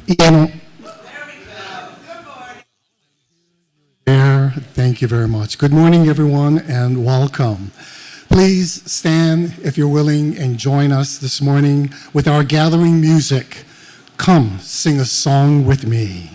Ian. There, thank you very much. Good morning, everyone, and welcome. Please stand if you're willing and join us this morning with our gathering music. Come, sing a song with me.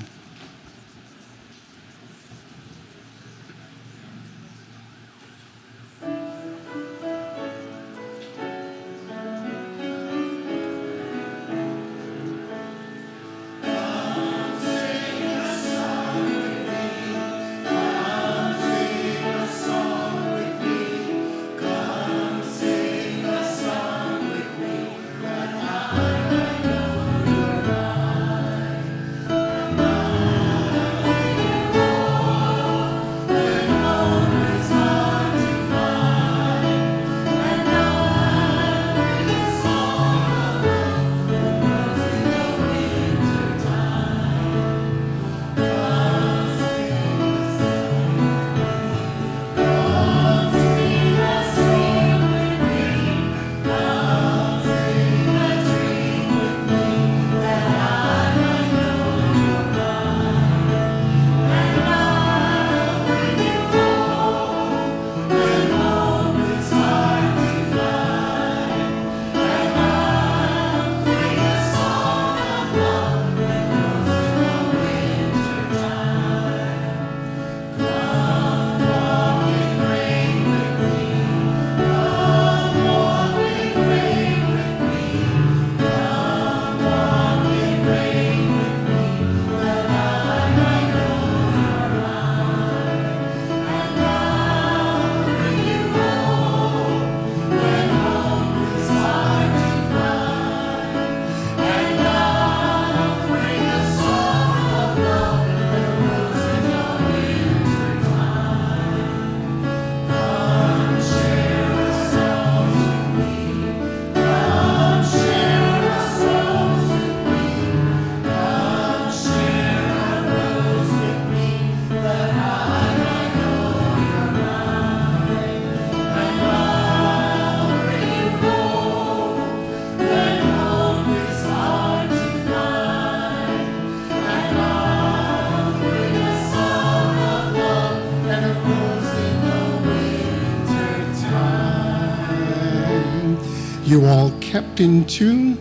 You all kept in tune.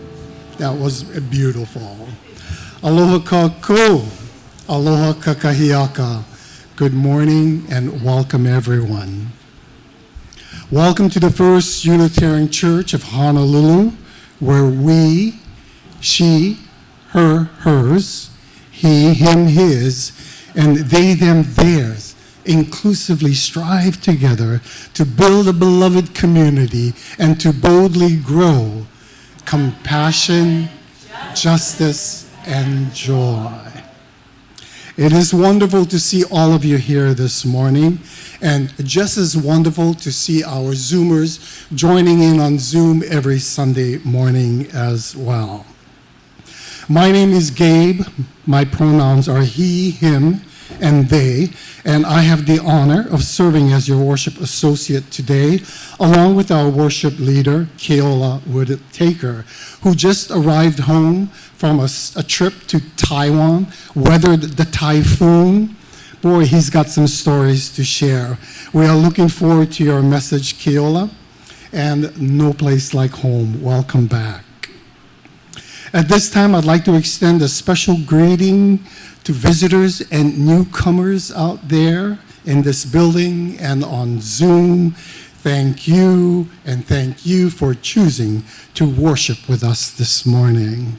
That was beautiful. Aloha kakou, aloha kakahiaka. Good morning and welcome everyone. Welcome to the First Unitarian Church of Honolulu, where we, she, her, hers, he, him, his, and they, them, theirs, inclusively strive together to build a beloved community and to boldly grow compassion, justice, and joy. It is wonderful to see all of you here this morning, and just as wonderful to see our Zoomers joining in on Zoom every Sunday morning as well. My name is Gabe. My pronouns are he, him, and they, and I have the honor of serving as your worship associate today, along with our worship leader, Keola Whittaker, who just arrived home from a trip to Taiwan, weathered the typhoon. Boy, he's got some stories to share. We are looking forward to your message, Keola, and no place like home. Welcome back. At this time, I'd like to extend a special greeting to visitors and newcomers out there in this building and on Zoom. Thank you, and thank you for choosing to worship with us this morning.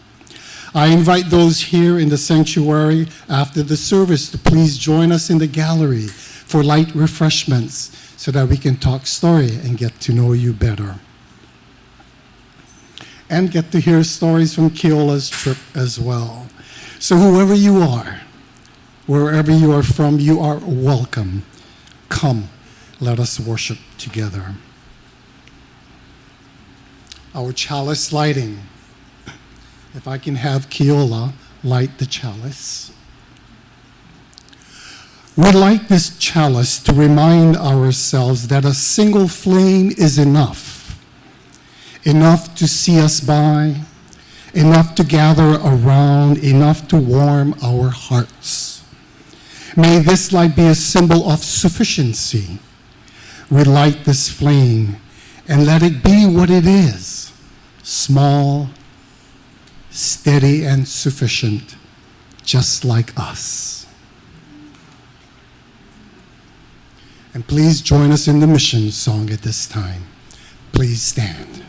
I invite those here in the sanctuary after the service to please join us in the gallery for light refreshments so that we can talk story and get to know you better. And get to hear stories from Keola's trip as well. So whoever you are, wherever you are from, you are welcome. Come, let us worship together. Our chalice lighting. If I can have Keola light the chalice. We light this chalice to remind ourselves that a single flame is enough to see us by, enough to gather around, enough to warm our hearts. May this light be a symbol of sufficiency. Relight this flame and let it be what it is, small, steady, and sufficient, just like us. And please join us in the mission song at this time. Please stand.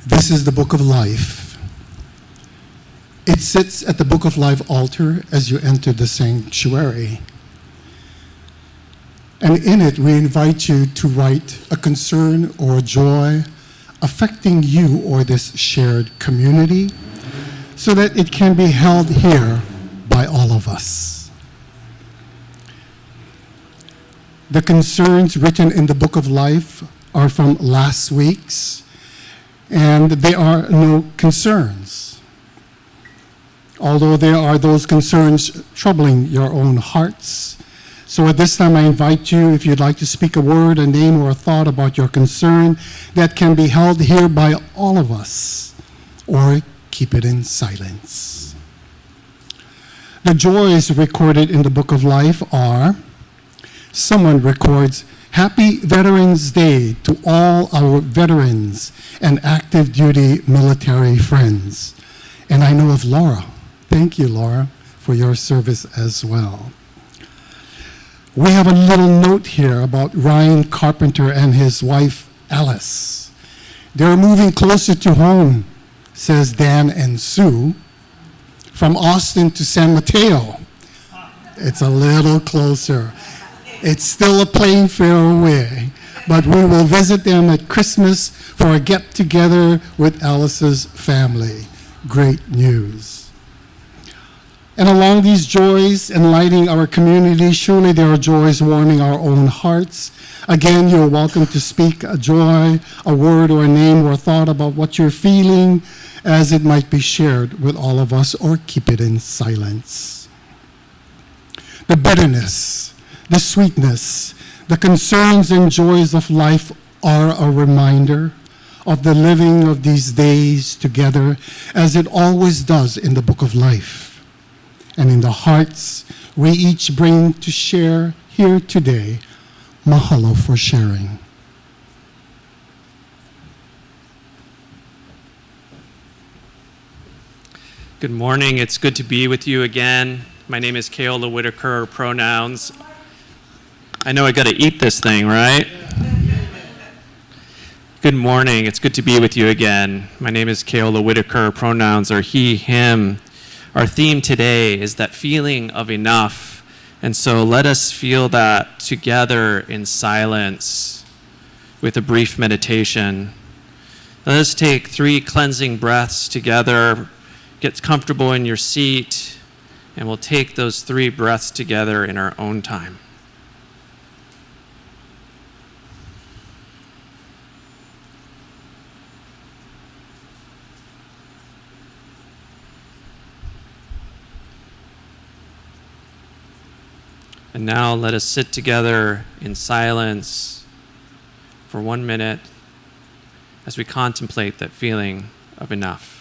This is the Book of Life. It sits at the Book of Life altar as you enter the sanctuary. And in it, we invite you to write a concern or a joy affecting you or this shared community so that it can be held here by all of us. The concerns written in the Book of Life are from last week's, and there are no concerns. Although there are those concerns troubling your own hearts. So at this time, I invite you, if you'd like to speak a word, a name, or a thought about your concern that can be held here by all of us, or keep it in silence. The joys recorded in the Book of Life are, someone records, Happy Veterans Day to all our veterans and active duty military friends. And I know of Laura. Thank you, Laura, for your service as well. We have a little note here about Ryan Carpenter and his wife, Alice. They're moving closer to home, says Dan and Sue, from Austin to San Mateo. It's a little closer. It's still a plane fare away, but we will visit them at Christmas for a get-together with Alice's family. Great news. And along these joys enlightening our community, surely there are joys warming our own hearts. Again, you're welcome to speak a joy, a word or a name or a thought about what you're feeling as it might be shared with all of us, or keep it in silence. The bitterness, the sweetness, the concerns and joys of life are a reminder of the living of these days together, as it always does in the Book of Life. And in the hearts we each bring to share here today, mahalo for sharing. Good morning. It's good to be with you again. My name is Keola, Whittaker, pronouns. I know I got to eat this thing, right? Good morning. It's good to be with you again. My name is Keola Whittaker. Pronouns are he, him. Our theme today is that feeling of enough. And so let us feel that together in silence with a brief meditation. Let us take 3 cleansing breaths together. Get comfortable in your seat, and we'll take those 3 breaths together in our own time. And now let us sit together in silence for 1 minute as we contemplate that feeling of enough.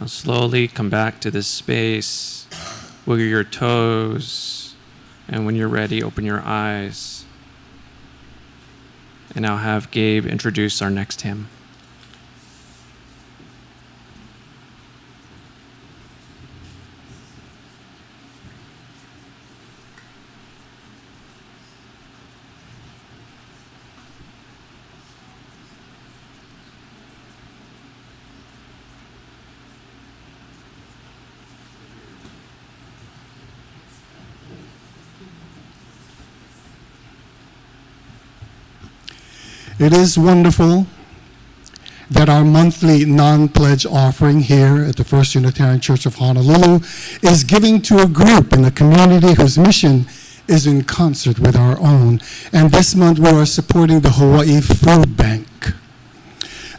Now slowly come back to this space, wiggle your toes, and when you're ready, open your eyes. And I'll have Gabe introduce our next hymn. It is wonderful that our monthly non-pledge offering here at the First Unitarian Church of Honolulu is giving to a group in the community whose mission is in concert with our own. And this month we are supporting the Hawaii Food Bank.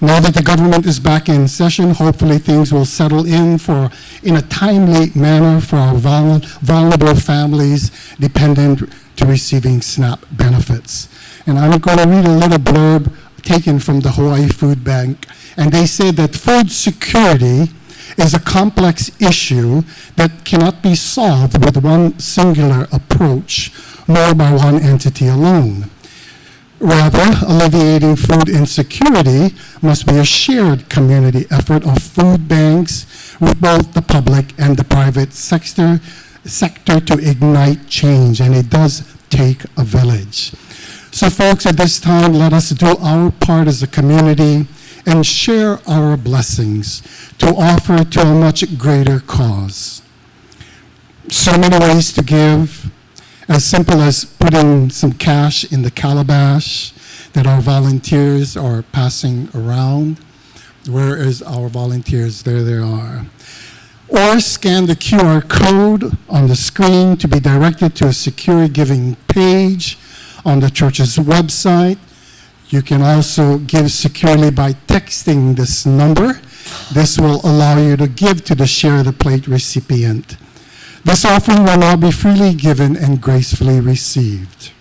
Now that the government is back in session, hopefully things will settle in a timely manner for our vulnerable families dependent to receiving SNAP benefits. And I'm going to read a little blurb taken from the Hawaii Food Bank. And they say that food security is a complex issue that cannot be solved with one singular approach, nor by one entity alone. Rather, alleviating food insecurity must be a shared community effort of food banks with both the public and the private sector to ignite change, and it does take a village. So folks, at this time, let us do our part as a community and share our blessings to offer to a much greater cause. So many ways to give, as simple as putting some cash in the calabash that our volunteers are passing around. Where is our volunteers? There they are. Or scan the QR code on the screen to be directed to a secure giving page on the church's website. You can also give securely by texting this number. This will allow you to give to the Share the Plate recipient. This offering will now be freely given and gracefully received.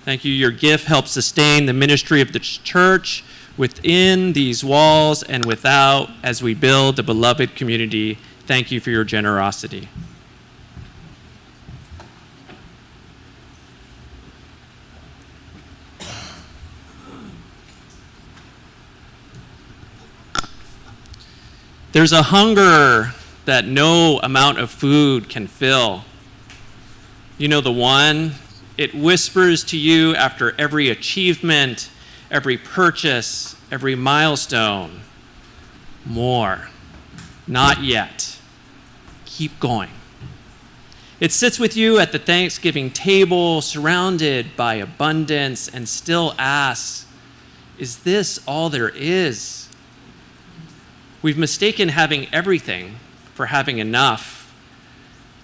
Thank you. Your gift helps sustain the ministry of the church within these walls and without as we build a beloved community. Thank you for your generosity. There's a hunger that no amount of food can fill. You know the one? It whispers to you after every achievement, every purchase, every milestone. More. Not yet. Keep going. It sits with you at the Thanksgiving table, surrounded by abundance, and still asks, is this all there is? We've mistaken having everything for having enough.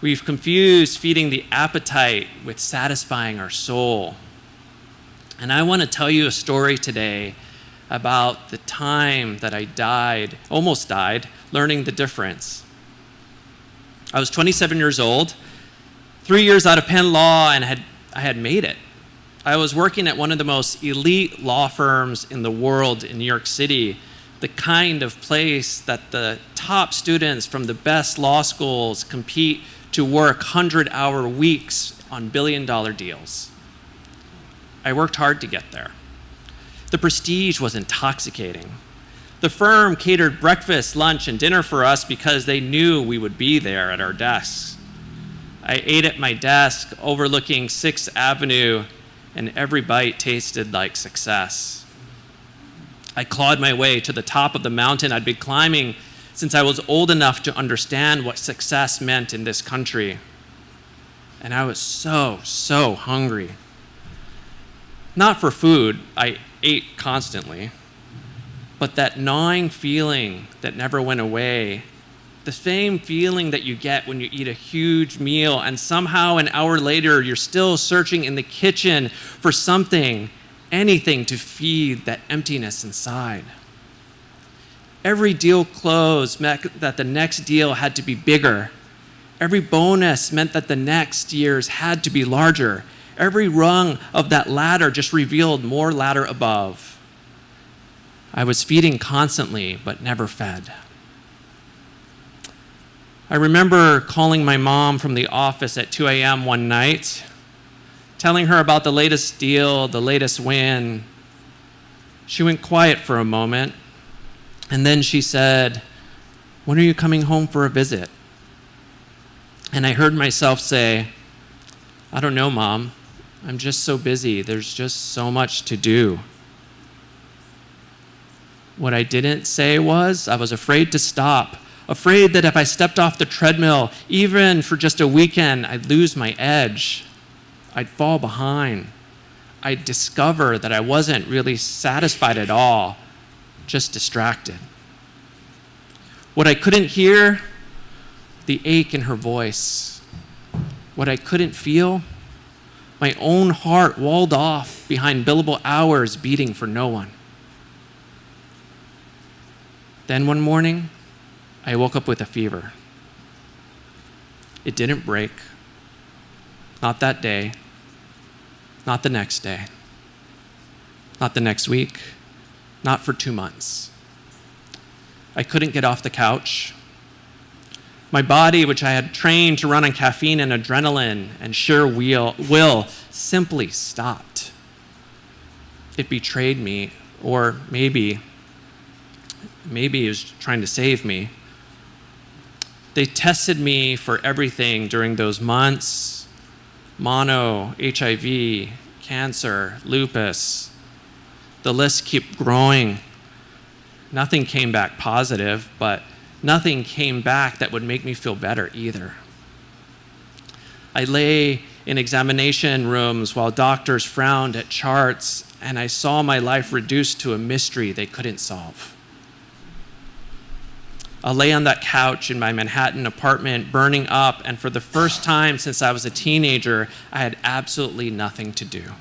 We've confused feeding the appetite with satisfying our soul. And I want to tell you a story today about the time that I almost died, learning the difference. I was 27 years old, 3 years out of Penn Law, and I had made it. I was working at one of the most elite law firms in the world in New York City, the kind of place that the top students from the best law schools compete to work 100-hour weeks on billion-dollar deals. I worked hard to get there. The prestige was intoxicating. The firm catered breakfast, lunch, and dinner for us because they knew we would be there at our desks. I ate at my desk overlooking 6th Avenue, and every bite tasted like success. I clawed my way to the top of the mountain I'd been climbing since I was old enough to understand what success meant in this country. And I was so hungry. Not for food, I ate constantly, but that gnawing feeling that never went away, the same feeling that you get when you eat a huge meal and somehow an hour later you're still searching in the kitchen for something, anything to feed that emptiness inside. Every deal closed meant that the next deal had to be bigger. Every bonus meant that the next year's had to be larger. Every rung of that ladder just revealed more ladder above. I was feeding constantly, but never fed. I remember calling my mom from the office at 2 a.m. one night, telling her about the latest deal, the latest win. She went quiet for a moment, and then she said, "When are you coming home for a visit?" And I heard myself say, "I don't know, Mom. I'm just so busy. There's just so much to do." What I didn't say was I was afraid to stop, afraid that if I stepped off the treadmill, even for just a weekend, I'd lose my edge. I'd fall behind. I'd discover that I wasn't really satisfied at all, just distracted. What I couldn't hear, the ache in her voice. What I couldn't feel, my own heart walled off behind billable hours beating for no one. Then one morning, I woke up with a fever. It didn't break. Not that day. Not the next day. Not the next week. Not for 2 months. I couldn't get off the couch. My body, which I had trained to run on caffeine and adrenaline and sure will, simply stopped. It betrayed me, or maybe it was trying to save me. They tested me for everything during those months. Mono, HIV, cancer, lupus. The list kept growing. Nothing came back positive, but nothing came back that would make me feel better either. I lay in examination rooms while doctors frowned at charts, and I saw my life reduced to a mystery they couldn't solve. I lay on that couch in my Manhattan apartment, burning up, and for the first time since I was a teenager, I had absolutely nothing to do.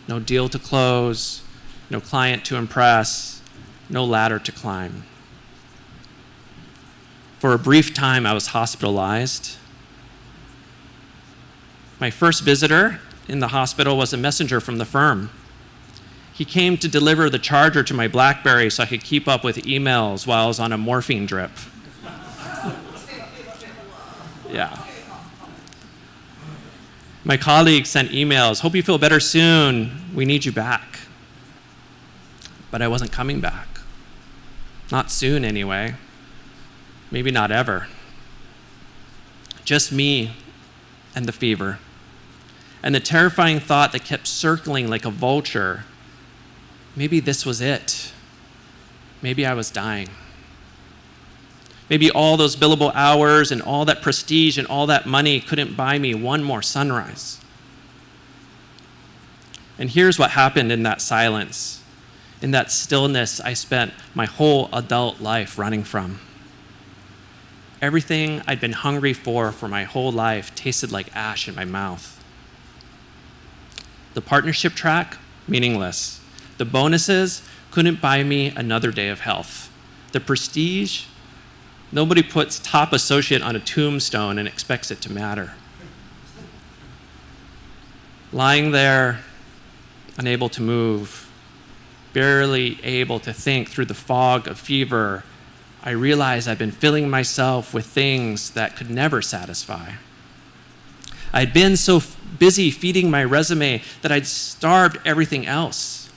No deal to close, no client to impress, no ladder to climb. For a brief time, I was hospitalized. My first visitor in the hospital was a messenger from the firm. He came to deliver the charger to my BlackBerry so I could keep up with emails while I was on a morphine drip. Yeah. My colleagues sent emails, "Hope you feel better soon. We need you back." But I wasn't coming back. Not soon, anyway. Maybe not ever. Just me and the fever. And the terrifying thought that kept circling like a vulture, maybe this was it. Maybe I was dying. Maybe all those billable hours and all that prestige and all that money couldn't buy me one more sunrise. And here's what happened in that silence, in that stillness I spent my whole adult life running from. Everything I'd been hungry for my whole life tasted like ash in my mouth. The partnership track, meaningless. The bonuses couldn't buy me another day of health. The prestige, nobody puts top associate on a tombstone and expects it to matter. Lying there, unable to move, barely able to think through the fog of fever, I realized I'd been filling myself with things that could never satisfy. I'd been so busy feeding my resume that I'd starved everything else.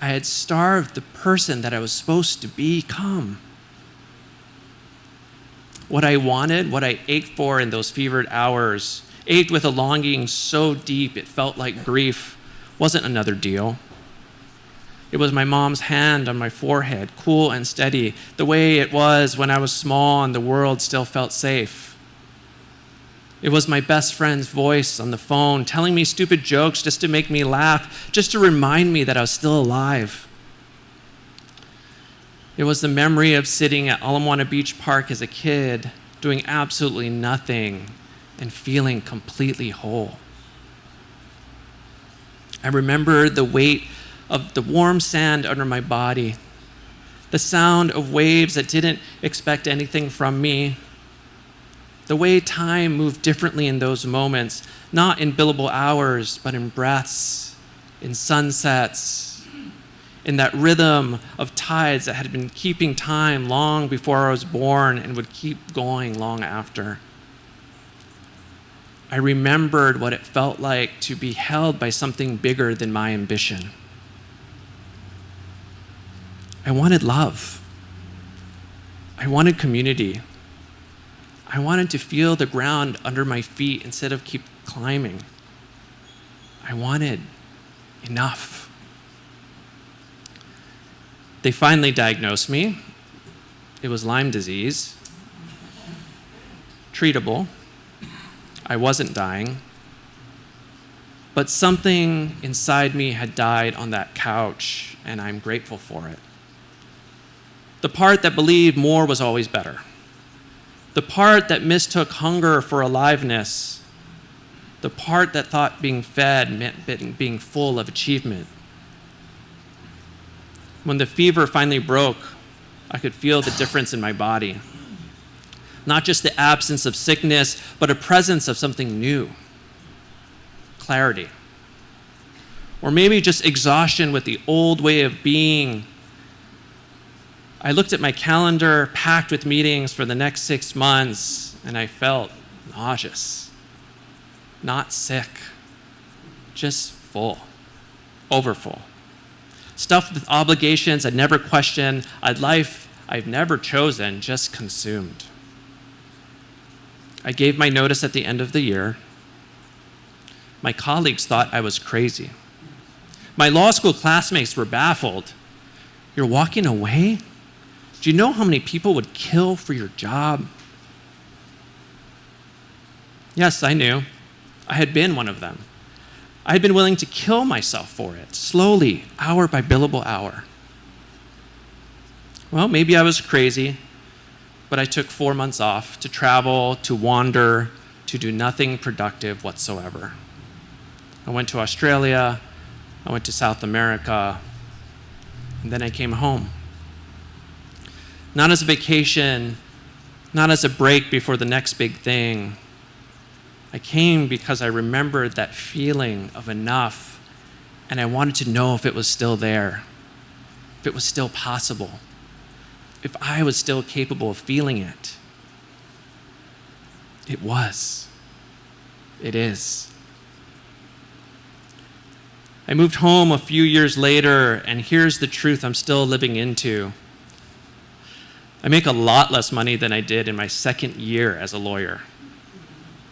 I had starved the person that I was supposed to become. What I wanted, what I ached for in those fevered hours, ached with a longing so deep it felt like grief, wasn't another deal. It was my mom's hand on my forehead, cool and steady, the way it was when I was small and the world still felt safe. It was my best friend's voice on the phone telling me stupid jokes just to make me laugh, just to remind me that I was still alive. It was the memory of sitting at Ala Moana Beach Park as a kid, doing absolutely nothing and feeling completely whole. I remember the weight of the warm sand under my body, the sound of waves that didn't expect anything from me, the way time moved differently in those moments, not in billable hours, but in breaths, in sunsets, in that rhythm of tides that had been keeping time long before I was born and would keep going long after. I remembered what it felt like to be held by something bigger than my ambition. I wanted love. I wanted community. I wanted to feel the ground under my feet instead of keep climbing. I wanted enough. They finally diagnosed me. It was Lyme disease. Treatable. I wasn't dying. But something inside me had died on that couch, and I'm grateful for it. The part that believed more was always better. The part that mistook hunger for aliveness. The part that thought being fed meant being full of achievement. When the fever finally broke, I could feel the difference in my body. Not just the absence of sickness, but a presence of something new. Clarity. Or maybe just exhaustion with the old way of being. I looked at my calendar packed with meetings for the next 6 months, and I felt nauseous. Not sick, just full, overfull. Stuffed with obligations I'd never questioned, a life I've never chosen, just consumed. I gave my notice at the end of the year. My colleagues thought I was crazy. My law school classmates were baffled. "You're walking away? Do you know how many people would kill for your job?" Yes, I knew. I had been one of them. I had been willing to kill myself for it, slowly, hour by billable hour. Well, maybe I was crazy, but I took 4 months off to travel, to wander, to do nothing productive whatsoever. I went to Australia, I went to South America, and then I came home. Not as a vacation, not as a break before the next big thing. I came because I remembered that feeling of enough, and I wanted to know if it was still there, if it was still possible, if I was still capable of feeling it. It was. It is. I moved home a few years later, and here's the truth I'm still living into. I make a lot less money than I did in my second year as a lawyer.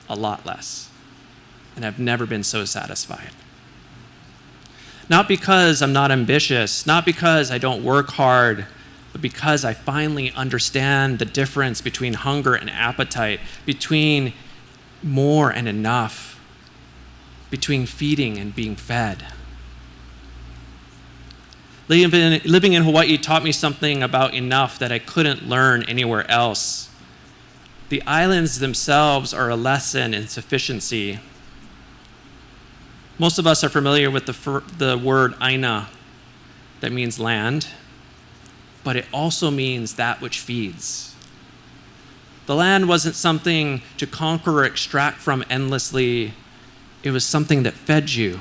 A lot less. And I've never been so satisfied. Not because I'm not ambitious, not because I don't work hard, but because I finally understand the difference between hunger and appetite, between more and enough, between feeding and being fed. Living in Hawaii taught me something about enough that I couldn't learn anywhere else. The islands themselves are a lesson in sufficiency. Most of us are familiar with the word aina, that means land, but it also means that which feeds. The land wasn't something to conquer or extract from endlessly. It was something that fed you,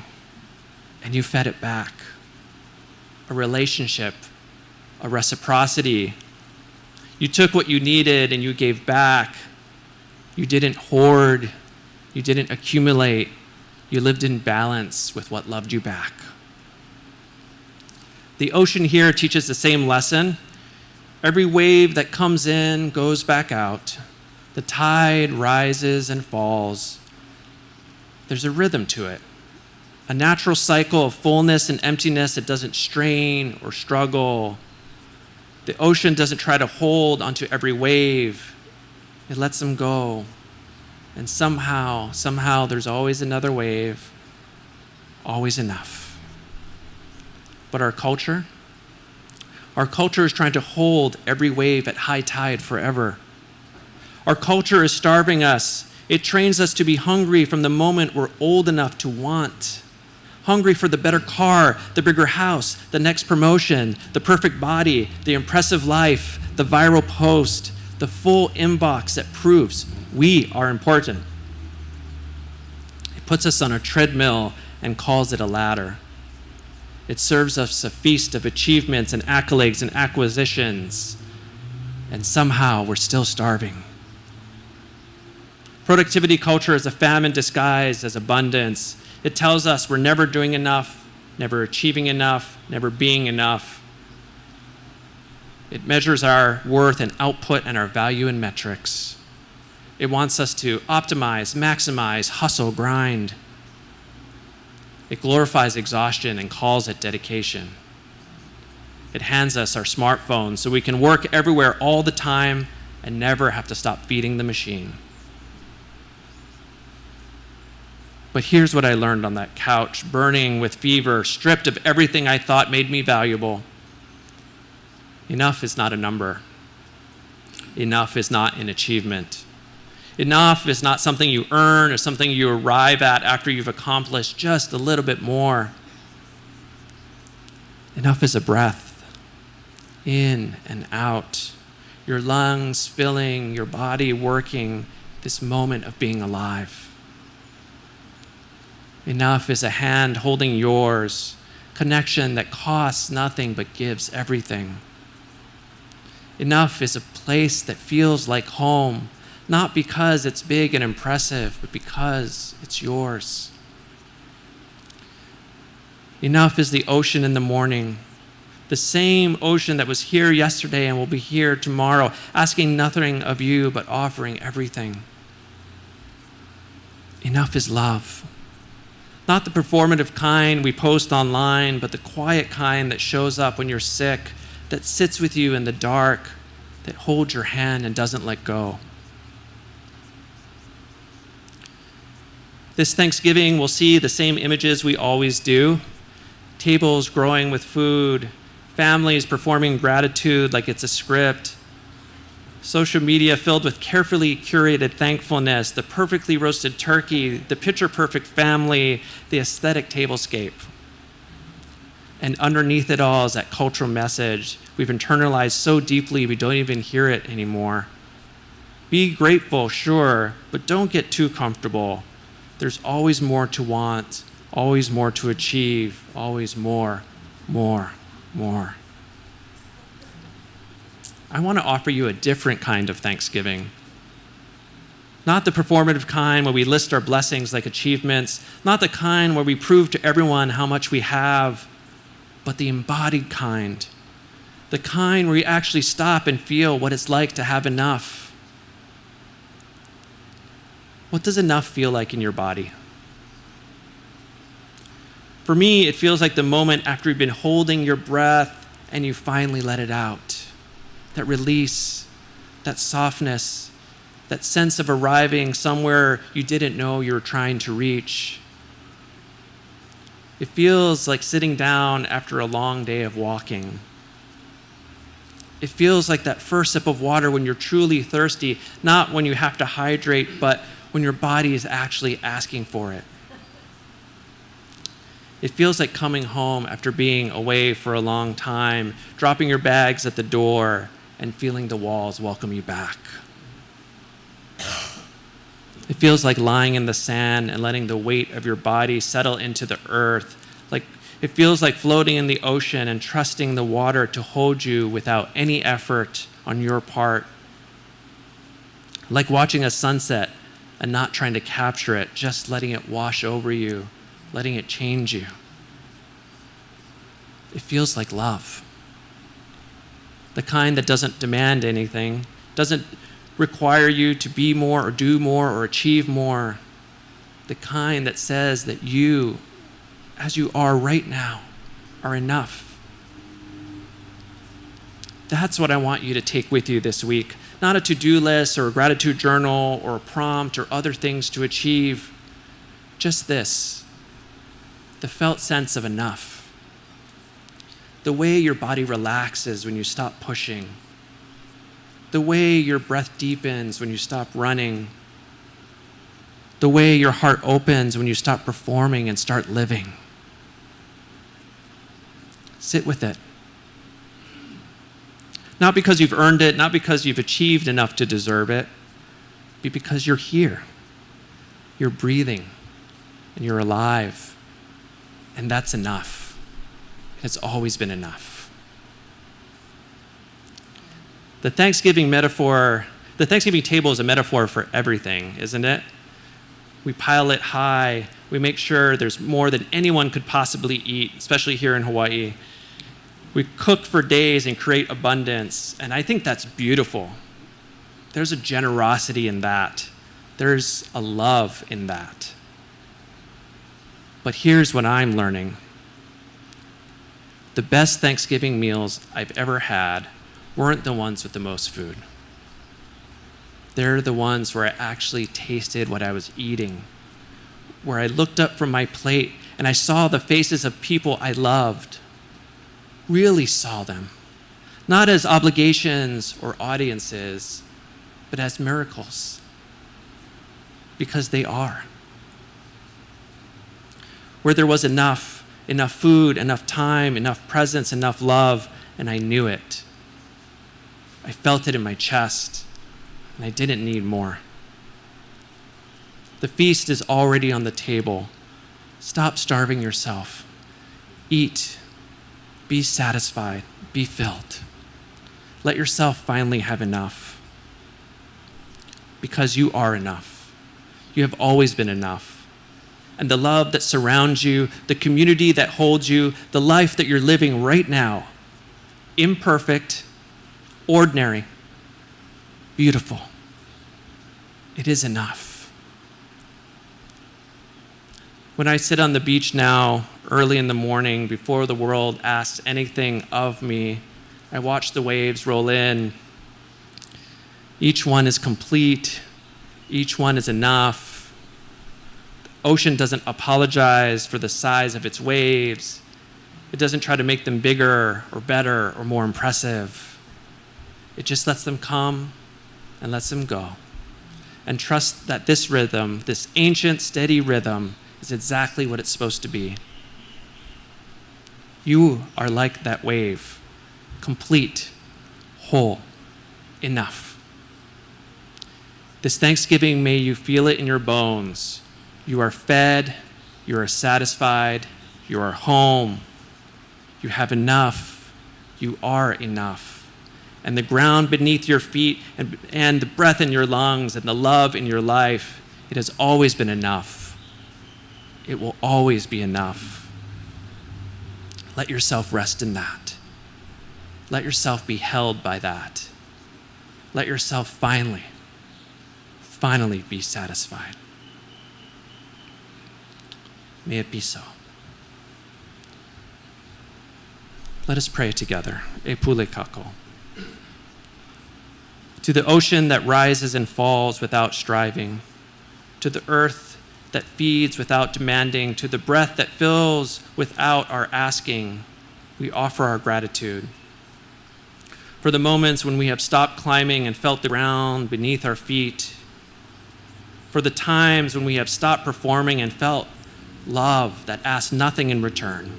and you fed it back. A relationship, a reciprocity. You took what you needed and you gave back. You didn't hoard. You didn't accumulate. You lived in balance with what loved you back. The ocean here teaches the same lesson. Every wave that comes in goes back out. The tide rises and falls. There's a rhythm to it. A natural cycle of fullness and emptiness that doesn't strain or struggle. The ocean doesn't try to hold onto every wave. It lets them go. And somehow there's always another wave, always enough. But our culture is trying to hold every wave at high tide forever. Our culture is starving us. It trains us to be hungry from the moment we're old enough to want. Hungry for the better car, the bigger house, the next promotion, the perfect body, the impressive life, the viral post, the full inbox that proves we are important. It puts us on a treadmill and calls it a ladder. It serves us a feast of achievements and accolades and acquisitions, and somehow we're still starving. Productivity culture is a famine disguised as abundance. It tells us we're never doing enough, never achieving enough, never being enough. It measures our worth in output and our value in metrics. It wants us to optimize, maximize, hustle, grind. It glorifies exhaustion and calls it dedication. It hands us our smartphones so we can work everywhere all the time and never have to stop feeding the machine. But here's what I learned on that couch, burning with fever, stripped of everything I thought made me valuable. Enough is not a number. Enough is not an achievement. Enough is not something you earn or something you arrive at after you've accomplished just a little bit more. Enough is a breath, in and out, your lungs filling, your body working, this moment of being alive. Enough is a hand holding yours, connection that costs nothing but gives everything. Enough is a place that feels like home, not because it's big and impressive, but because it's yours. Enough is the ocean in the morning, the same ocean that was here yesterday and will be here tomorrow, asking nothing of you but offering everything. Enough is love. Not the performative kind we post online, but the quiet kind that shows up when you're sick, that sits with you in the dark, that holds your hand and doesn't let go. This Thanksgiving, we'll see the same images we always do. Tables growing with food, families performing gratitude like it's a script, social media filled with carefully curated thankfulness, the perfectly roasted turkey, the picture-perfect family, the aesthetic tablescape. And underneath it all is that cultural message we've internalized so deeply we don't even hear it anymore. Be grateful, sure, but don't get too comfortable. There's always more to want, always more to achieve, always more. I want to offer you a different kind of thanksgiving. Not the performative kind where we list our blessings like achievements, not the kind where we prove to everyone how much we have, but the embodied kind. The kind where you actually stop and feel what it's like to have enough. What does enough feel like in your body? For me, it feels like the moment after you've been holding your breath and you finally let it out. That release, that softness, that sense of arriving somewhere you didn't know you were trying to reach. It feels like sitting down after a long day of walking. It feels like that first sip of water when you're truly thirsty, not when you have to hydrate, but when your body is actually asking for it. It feels like coming home after being away for a long time, dropping your bags at the door, and feeling the walls welcome you back. It feels like lying in the sand and letting the weight of your body settle into the earth. It feels like floating in the ocean and trusting the water to hold you without any effort on your part. Like watching a sunset and not trying to capture it, just letting it wash over you, letting it change you. It feels like love. The kind that doesn't demand anything, doesn't require you to be more or do more or achieve more. The kind that says that you, as you are right now, are enough. That's what I want you to take with you this week. Not a to-do list or a gratitude journal or a prompt or other things to achieve. Just this, the felt sense of enough. The way your body relaxes when you stop pushing. The way your breath deepens when you stop running. The way your heart opens when you stop performing and start living. Sit with it. Not because you've earned it, not because you've achieved enough to deserve it, but because you're here. You're breathing, and you're alive, and that's enough. It's always been enough. The Thanksgiving table is a metaphor for everything, isn't it? We pile it high. We make sure there's more than anyone could possibly eat, especially here in Hawaii. We cook for days and create abundance, and I think that's beautiful. There's a generosity in that. There's a love in that. But here's what I'm learning. The best Thanksgiving meals I've ever had weren't the ones with the most food. They're the ones where I actually tasted what I was eating, where I looked up from my plate and I saw the faces of people I loved, really saw them, not as obligations or audiences, but as miracles, because they are. Where there was enough food, enough time, enough presence, enough love, and I knew it. I felt it in my chest, and I didn't need more. The feast is already on the table. Stop starving yourself. Eat. Be satisfied. Be filled. Let yourself finally have enough. Because you are enough. You have always been enough. And the love that surrounds you, the community that holds you, the life that you're living right now, imperfect, ordinary, beautiful. It is enough. When I sit on the beach now, early in the morning, before the world asks anything of me, I watch the waves roll in. Each one is complete. Each one is enough. The ocean doesn't apologize for the size of its waves. It doesn't try to make them bigger or better or more impressive. It just lets them come and lets them go. And trust that this rhythm, this ancient, steady rhythm, is exactly what it's supposed to be. You are like that wave, complete, whole, enough. This Thanksgiving, may you feel it in your bones. You are fed, you are satisfied, you are home, you have enough, you are enough. And the ground beneath your feet and the breath in your lungs and the love in your life, it has always been enough. It will always be enough. Let yourself rest in that. Let yourself be held by that. Let yourself finally be satisfied. May it be so. Let us pray together. Epule kako. To the ocean that rises and falls without striving, to the earth that feeds without demanding, to the breath that fills without our asking, we offer our gratitude. For the moments when we have stopped climbing and felt the ground beneath our feet, for the times when we have stopped performing and felt love that asked nothing in return,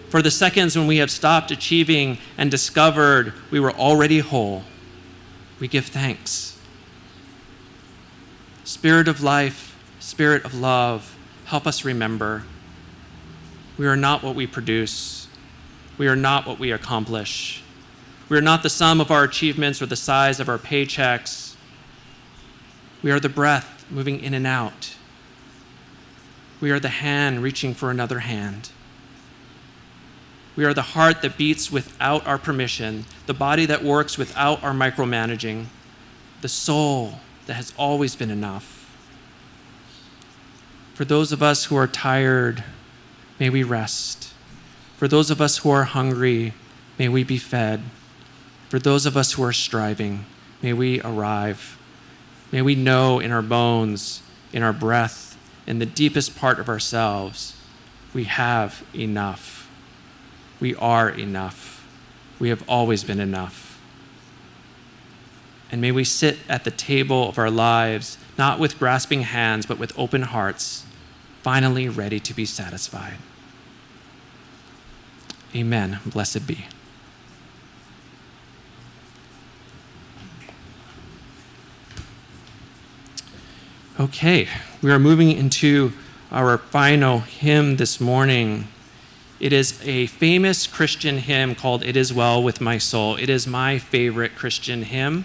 for the seconds when we have stopped achieving and discovered we were already whole, we give thanks. Spirit of life, Spirit of love, help us remember we are not what we produce. We are not what we accomplish. We are not the sum of our achievements or the size of our paychecks. We are the breath moving in and out. We are the hand reaching for another hand. We are the heart that beats without our permission, the body that works without our micromanaging, the soul that has always been enough. For those of us who are tired, may we rest. For those of us who are hungry, may we be fed. For those of us who are striving, may we arrive. May we know in our bones, in our breath, in the deepest part of ourselves, we have enough. We are enough. We have always been enough. And may we sit at the table of our lives, not with grasping hands, but with open hearts, finally ready to be satisfied. Amen. Blessed be. Okay, we are moving into our final hymn this morning. It is a famous Christian hymn called "It Is Well With My Soul." It is my favorite Christian hymn.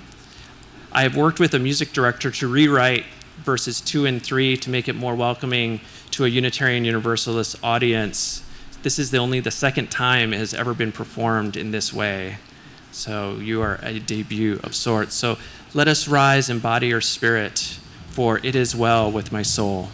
I have worked with a music director to rewrite verses 2 and 3 to make it more welcoming to a Unitarian Universalist audience. This is only the second time it has ever been performed in this way. So you are a debut of sorts. So let us rise in body or spirit, for it is well with my soul.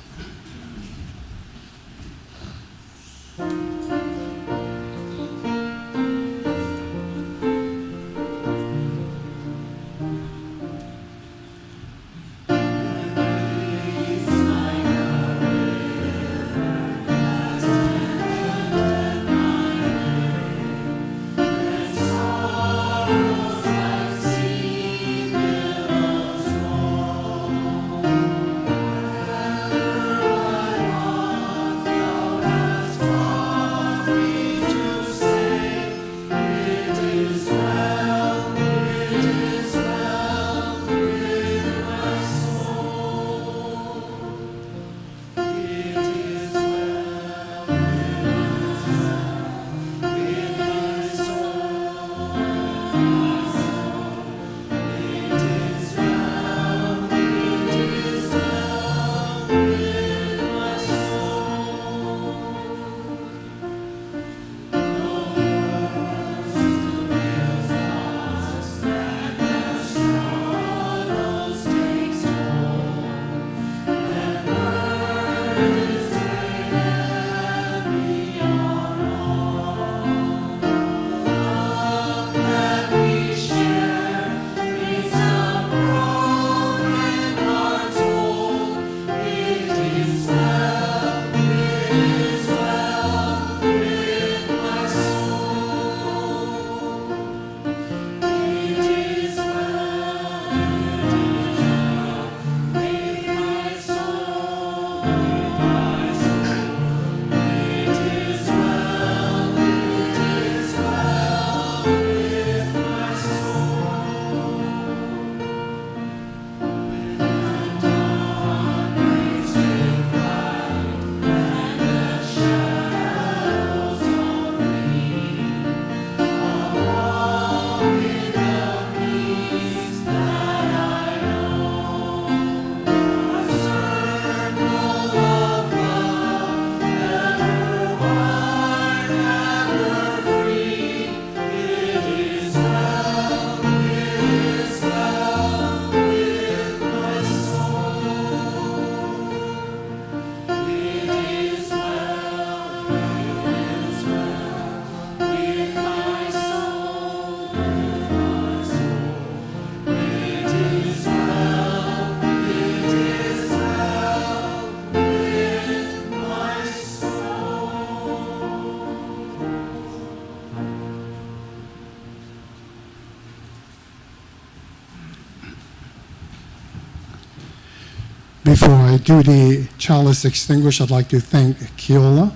Before I do the chalice extinguish, I'd like to thank Keola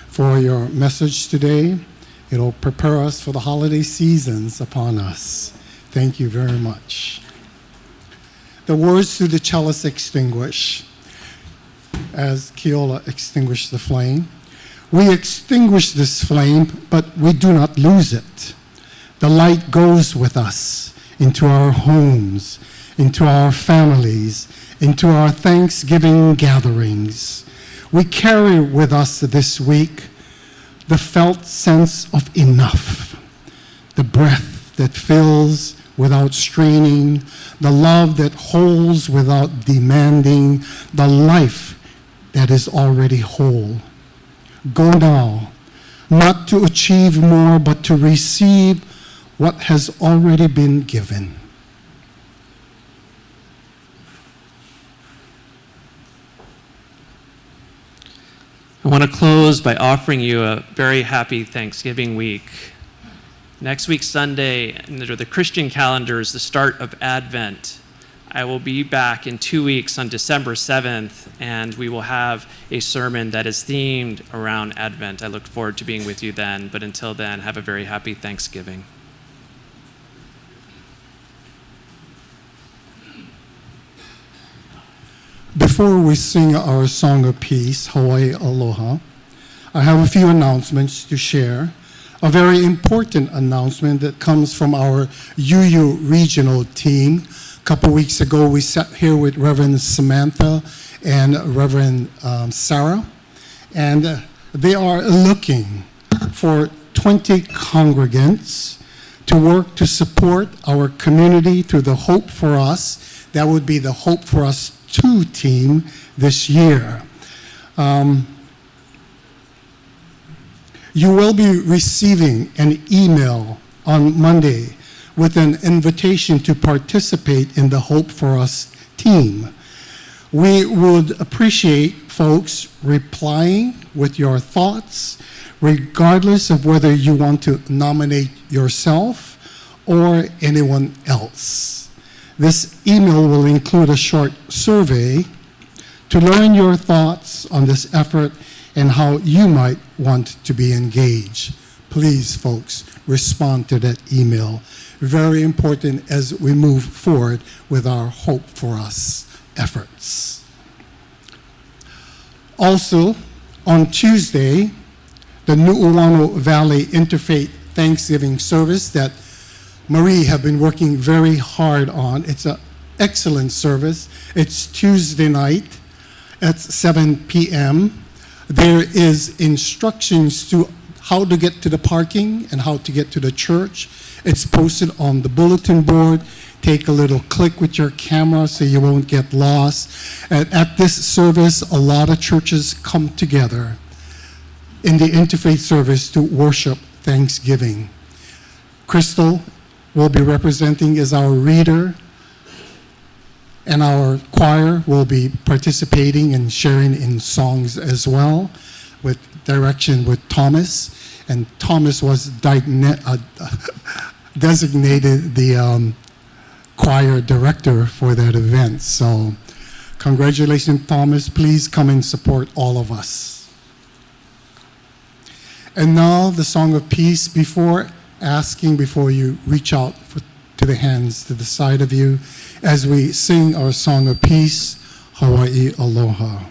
for your message today. It'll prepare us for the holiday seasons upon us. Thank you very much. The words to the chalice extinguish, as Keola extinguished the flame. We extinguish this flame, but we do not lose it. The light goes with us into our homes, into our families, into our Thanksgiving gatherings. We carry with us this week the felt sense of enough, the breath that fills without straining, the love that holds without demanding, the life that is already whole. Go now, not to achieve more, but to receive what has already been given. I want to close by offering you a very happy Thanksgiving week. Next week, Sunday, under the Christian calendar, is the start of Advent. I will be back in 2 weeks on December 7th, and we will have a sermon that is themed around Advent. I look forward to being with you then, but until then, have a very happy Thanksgiving. Before we sing our song of peace, Hawaii Aloha, I have a few announcements to share. A very important announcement that comes from our UU regional team. A couple weeks ago, we sat here with Reverend Samantha and Reverend Sarah, and they are looking for 20 congregants to work to support our community through the Hope for Us. That would be the Hope for Us 2 team this year. You will be receiving an email on Monday with an invitation to participate in the Hope for Us team. We would appreciate folks replying with your thoughts, regardless of whether you want to nominate yourself or anyone else. This email will include a short survey to learn your thoughts on this effort and how you might want to be engaged. Please, folks, respond to that email. Very important as we move forward with our Hope for Us efforts. Also, on Tuesday, the Nu'uanu Valley Interfaith Thanksgiving service that Marie have been working very hard on. It's an excellent service. It's Tuesday night at 7 p.m. There is instructions to how to get to the parking and how to get to the church. It's posted on the bulletin board. Take a little click with your camera so you won't get lost. And at this service, a lot of churches come together in the interfaith service to worship Thanksgiving. Crystal will be representing as our reader, and our choir will be participating and sharing in songs as well, with direction with Thomas. And Thomas was designated the choir director for that event. So congratulations, Thomas. Please come and support all of us. And now the song of peace. Before you reach out to the hands to the side of you, as we sing our song of peace, Hawaii Aloha.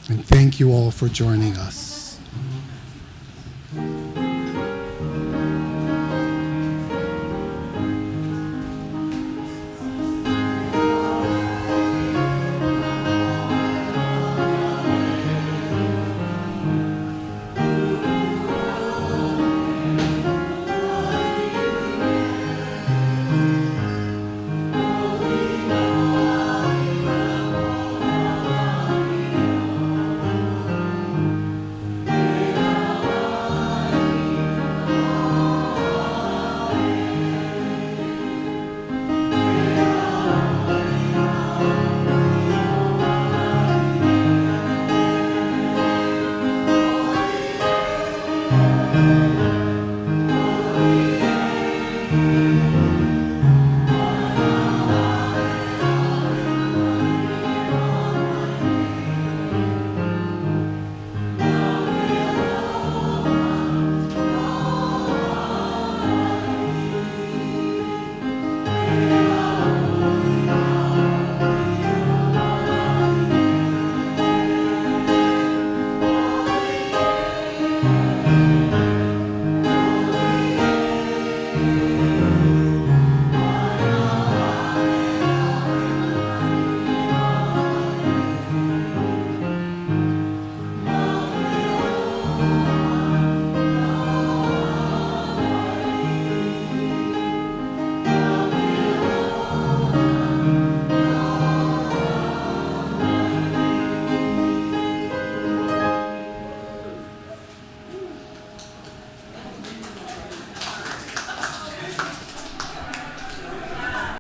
And thank you all for joining us.